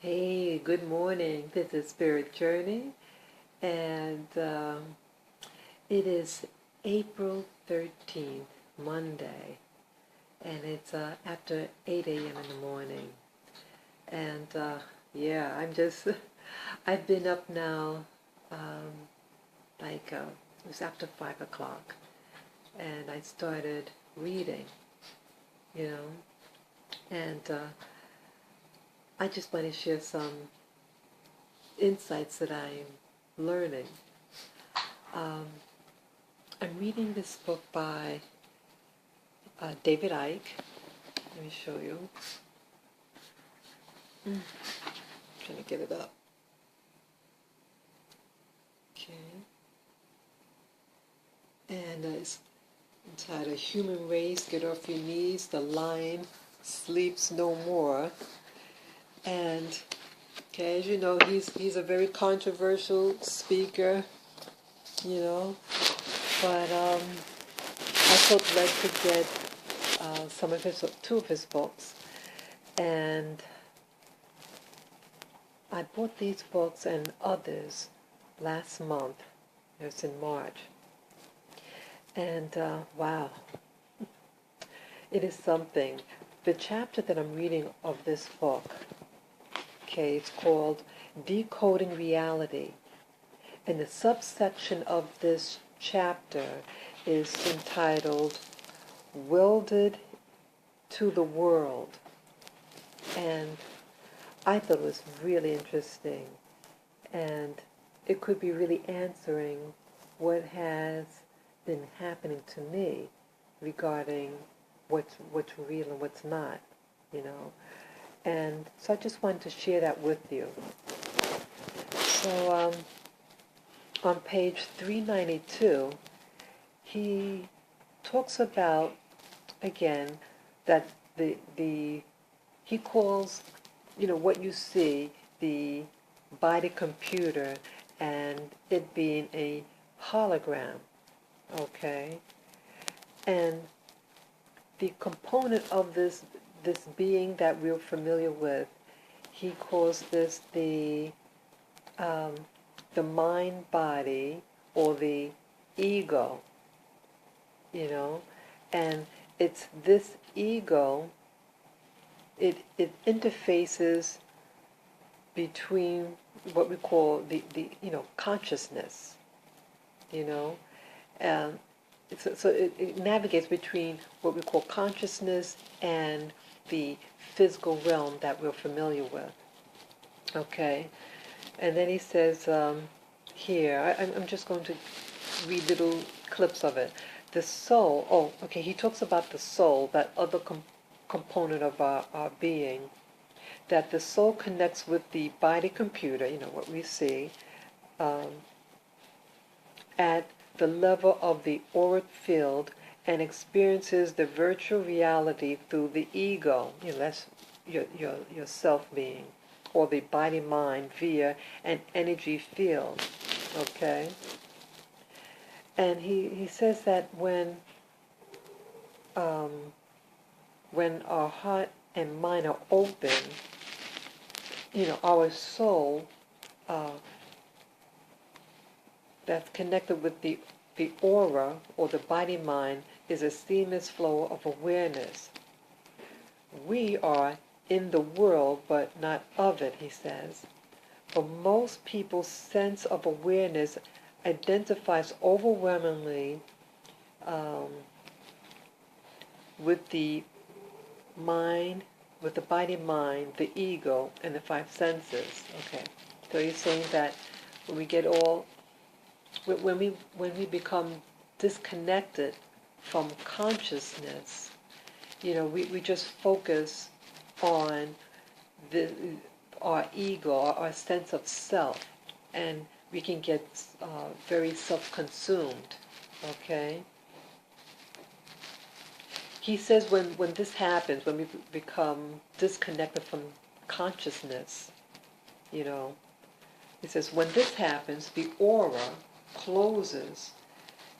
Hey, good morning. This is Spirit Journey, and it is April 13th, Monday, and it's after 8 a.m. in the morning. And yeah, I've been up now, it was after 5 o'clock, and I started reading, you know, and I just want to share some insights that I'm learning. I'm reading this book by David Icke. Let me show you. Trying to get it up. Okay. And it's entitled Human Race, Get Off Your Knees, The Lion Sleeps No More. And okay, as you know, he's a very controversial speaker, you know, but I felt led to get two of his books, and I bought these books and others last month. It was in March, and wow, it is something. The chapter that I'm reading of this book, okay, it's called Decoding Reality, and the subsection of this chapter is entitled Welded to the World. And I thought it was really interesting, and it could be really answering what has been happening to me regarding what's real and what's not, you know. And so I just wanted to share that with you. So on page 392, he talks about, again, that he calls, what you see, the body computer, and it being a hologram, okay? And the component of this being that we're familiar with, he calls this the mind-body, or the ego, and it's this ego, it interfaces between what we call the consciousness, and so it navigates between what we call consciousness and the physical realm that we're familiar with. Okay, and then he says here, I'm just going to read little clips of it. The soul, he talks about the soul, that other component of our being, that the soul connects with the body computer, what we see, at the level of the auric field, and experiences the virtual reality through the ego, that's your self-being, or the body-mind via an energy field, okay? And he says that when our heart and mind are open, our soul that's connected with the aura, or the body-mind, is a seamless flow of awareness. We are in the world, but not of it, he says. For most people's sense of awareness identifies overwhelmingly with the mind, with the body-mind, the ego, and the five senses. Okay, so he's saying that when we become disconnected from consciousness, we just focus on our ego, our sense of self, and we can get very self-consumed, okay? He says when this happens, when we become disconnected from consciousness, he says when this happens, the aura closes,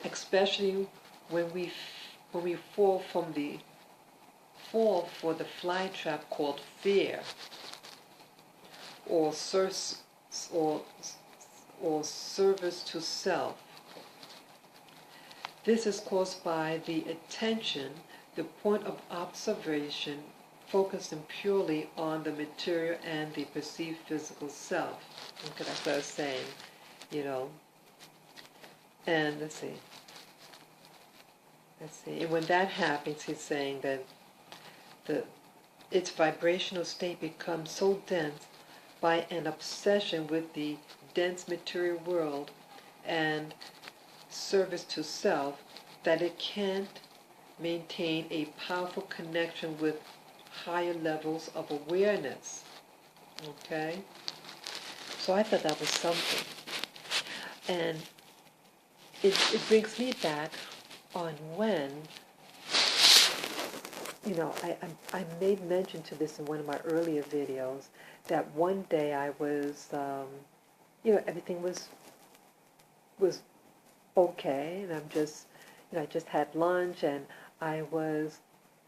especially when we fall for the fly trap called fear. or, or, or service to self. This is caused by the attention, the point of observation, focusing purely on the material and the perceived physical self. Okay, that's what I was saying, you know. And let's see. And when that happens, he's saying that its vibrational state becomes so dense by an obsession with the dense material world and service to self that it can't maintain a powerful connection with higher levels of awareness. Okay? So I thought that was something. And it brings me back on when, you know, I made mention to this in one of my earlier videos, that one day I was, you know, everything was okay, and I'm just, you know, I just had lunch, and I was,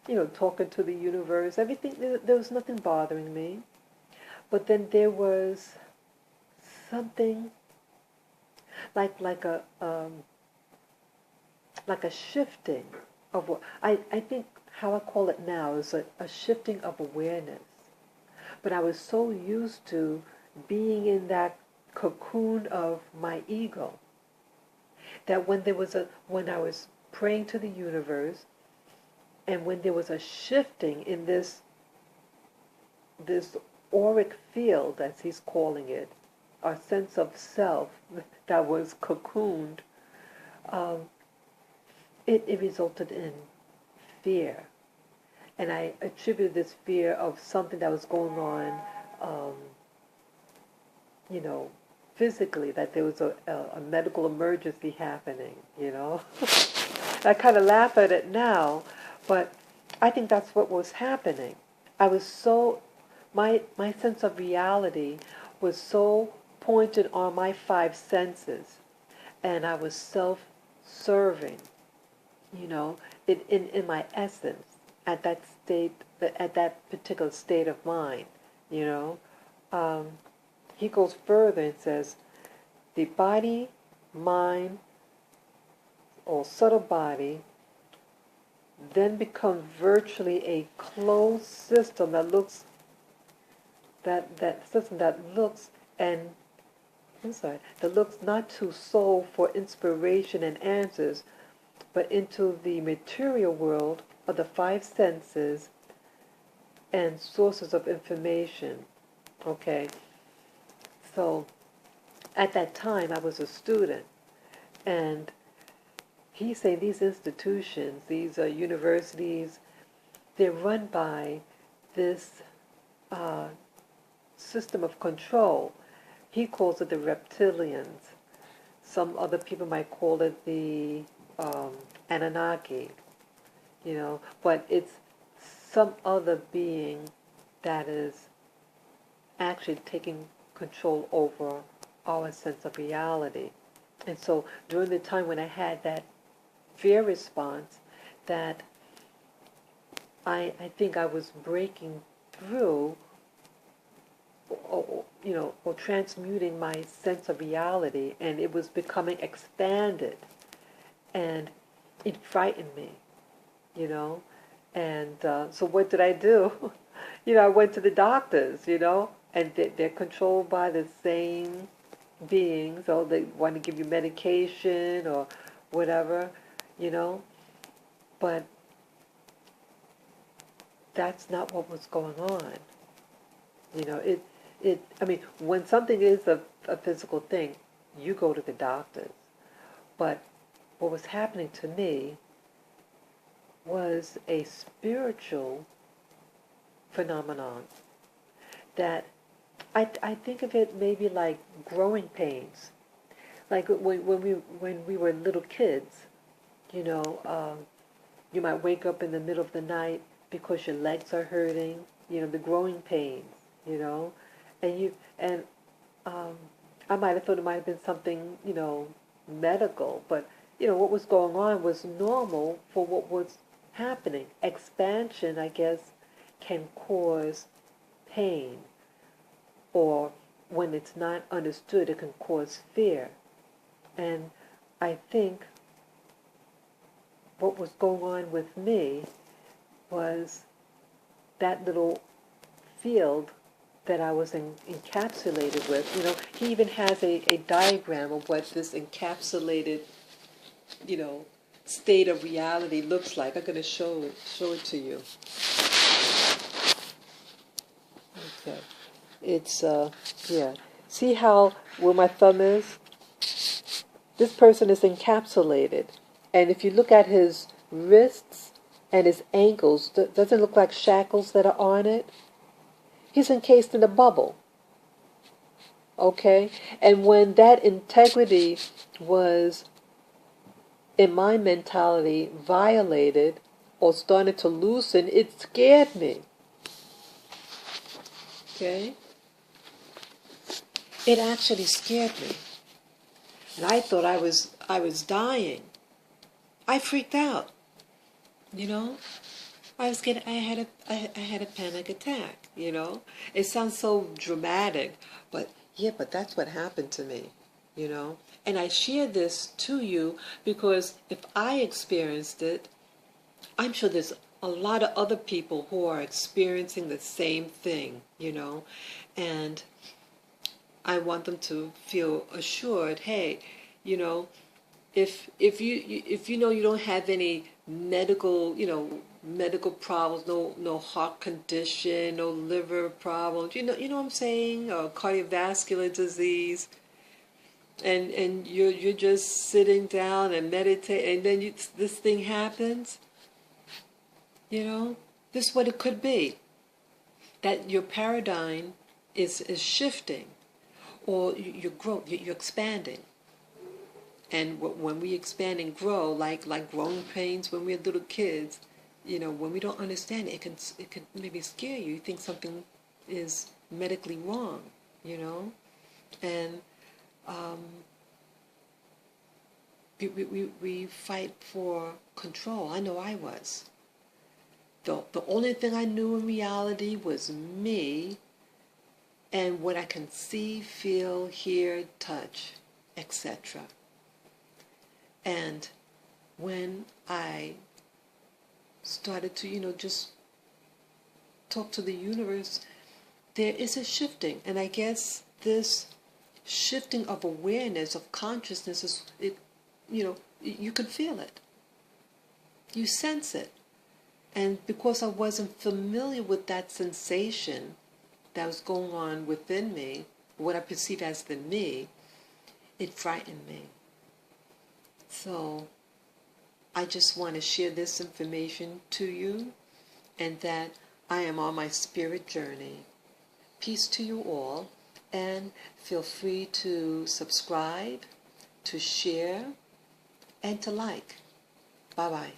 you know, talking to the universe. Everything, there was nothing bothering me. But then there was something like a shifting of what I think how I call it now is a shifting of awareness. But I was so used to being in that cocoon of my ego that when I was praying to the universe, and when there was a shifting in this auric field, as he's calling it, our sense of self that was cocooned, it resulted in fear. And I attributed this fear of something that was going on, you know, physically, that there was a medical emergency happening, you know. I kind of laugh at it now, but I think that's what was happening. I was so, my sense of reality was so pointed on my five senses, and I was self-serving, you know, in my essence, at that state, at that particular state of mind, you know. He goes further and says, the body, mind, or subtle body then becomes virtually a closed system that looks, that system that looks and, that looks not to soul for inspiration and answers, but into the material world of the five senses and sources of information. Okay, so at that time I was a student, and he's saying these institutions, these universities, they're run by this system of control. He calls it the reptilians. Some other people might call it the Anunnaki, you know, but it's some other being that is actually taking control over our sense of reality. And so during the time when I had that fear response, that I think I was breaking through, or, you know, or transmuting my sense of reality, and it was becoming expanded, and it frightened me, you know. And so what did I do? You know, I went to the doctors, you know, and they're controlled by the same beings, so they want to give you medication or whatever, you know. But that's not what was going on. You know, I mean, when something is a physical thing, you go to the doctors. But what was happening to me was a spiritual phenomenon that I think of it maybe like growing pains. Like when we were little kids, you know, you might wake up in the middle of the night because your legs are hurting, you know, the growing pains, you know, and I might have thought it might have been something, you know, medical, but you know what was going on was normal for what was happening. Expansion, I guess, can cause pain, or when it's not understood, it can cause fear. And I think what was going on with me was that little field that I was encapsulated with. You know, he even has a diagram of what this encapsulated, you know, state of reality looks like. I'm going to show it to you. Okay. It's, yeah. See how, where my thumb is? This person is encapsulated. And if you look at his wrists and his ankles, doesn't it look like shackles that are on it? He's encased in a bubble. Okay? And when that integrity was, in my mentality, violated or started to loosen, it scared me. Okay? It actually scared me. And I thought I was dying. I freaked out. You know? I had a panic attack, you know? It sounds so dramatic, but yeah, but that's what happened to me, you know? And I share this to you because if I experienced it, I'm sure there's a lot of other people who are experiencing the same thing, you know? And I want them to feel assured, hey, you know, if you know you don't have any medical problems, no heart condition, no liver problems, you know what I'm saying, or cardiovascular disease, and you're just sitting down and meditate, and then this thing happens, you know, this is what it could be, that your paradigm is shifting, or you're expanding. And when we expand and grow, like growing pains when we're little kids, you know, when we don't understand it, it can maybe scare you. You think something is medically wrong, you know, and we fight for control. I know I was. The only thing I knew in reality was me and what I can see, feel, hear, touch, etc. And when I started to, you know, just talk to the universe, there is a shifting. And I guess this shifting of awareness, of consciousness, you know, you can feel it. You sense it. And because I wasn't familiar with that sensation that was going on within me, what I perceive as the me, it frightened me. So I just want to share this information to you, and that I am on my spirit journey. Peace to you all, and feel free to subscribe, to share, and to like. Bye-bye.